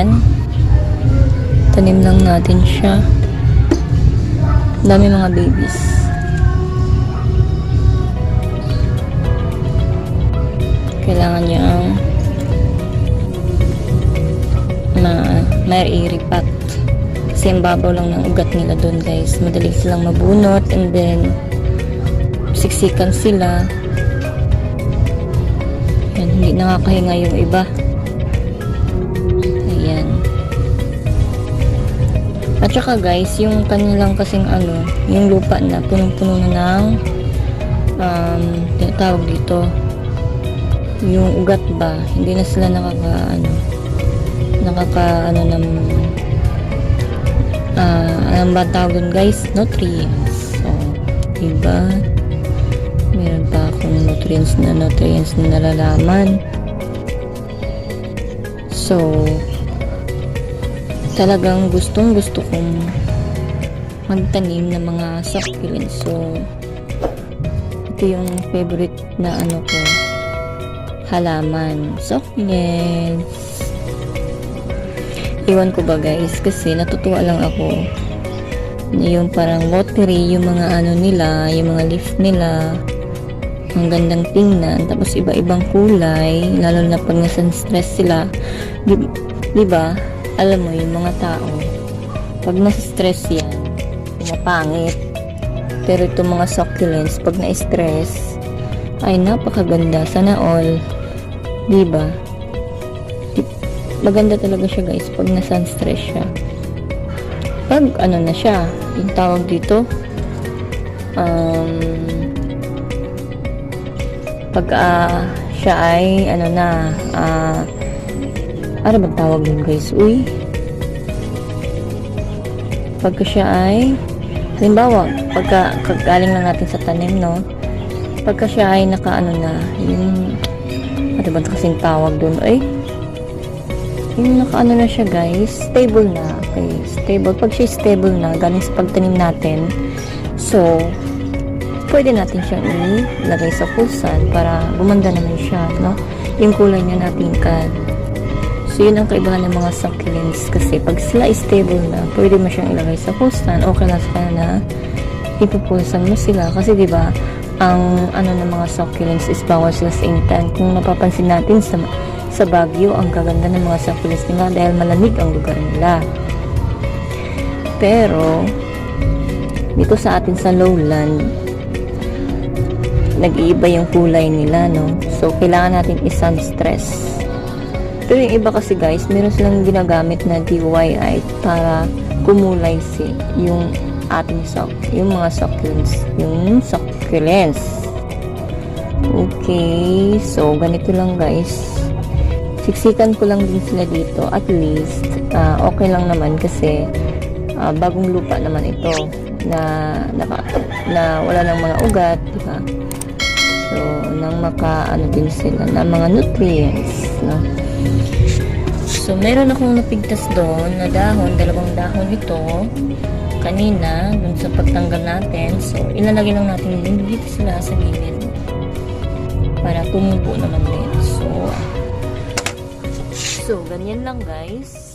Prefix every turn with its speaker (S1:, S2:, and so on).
S1: Ayan. Tanim lang natin siya. Dami mga babies. Kailangan niyang mairipat. Kasi ang babaw lang ng ugat nila doon, guys. Madali silang mabunot and then siksikan sila. Ayan, hindi nakakahinga yung iba. Ayan. At saka guys, yung kanilang kasing yung lupa na punong-puno na ng tinatawag dito yung ugat ba, hindi na sila anong ba tawag dun guys? Nutrients. So, diba? Meron pa akong nutrients na nalalaman. So, talagang gustong gusto kong magtanim ng mga succulents. So, ito yung favorite na ko, halaman. Succulents. Iwan ko ba guys, kasi natutuwa lang ako. Yung parang watery, yung mga nila, yung mga leaf nila. Ang gandang tingnan. Tapos iba-ibang kulay, lalo na pag nasa-stress sila. Diba? Alam mo, yung mga tao, pag nasa-stress yan, pumapangit. Pero itong mga succulents, pag na-stress, ay napakaganda. Sana all. Diba? Maganda talaga siya guys, pag nasa-stress siya. Pag na siya, yung tawag dito, pag siya ay, ano bang tawag yun guys? Uy. Pagka siya ay, halimbawa, pagka galing lang natin sa tanim, no? Pagka siya ay yung, ano ba kasing tawag dun? Ay, yung na siya guys, stable na. Okay, stable. Pag siya stable na, galing sa pagtanim natin, so, pwede natin siyang ilagay sa kusan para gumanda naman siya, no? Yung kulay niya na pingkan. So, yun ang kaibahan ng mga succulents kasi pag sila stable na, pwede mo siyang ilagay sa kusan, okay lang sa na ipupulsan mo sila kasi diba, ang ng mga succulents is bawal sila sa intan. Kung napapansin natin sa Baguio, ang gaganda ng mga succulents nila dahil malamig ang lugar nila. Pero, dito sa atin sa lowland, nag-iiba yung kulay nila, no? So, kailangan natin i-sun-stress. Pero yung iba kasi guys, meron silang ginagamit na DIY para kumulay yung ating yung mga succulents. Yung succulents. Okay. So, ganito lang guys. Siksikan ko lang din sila dito. At least, okay lang naman kasi bagong lupa naman ito na wala ng mga ugat, diba? So, nang din sila ng mga nutrients, no? So, meron akong napigtas doon na dahon, 2 dahon ito kanina, dun sa pagtanggal natin. So, ilalagay lang natin din dito sila sa gilid para tumubo naman din. So, ganyan lang guys.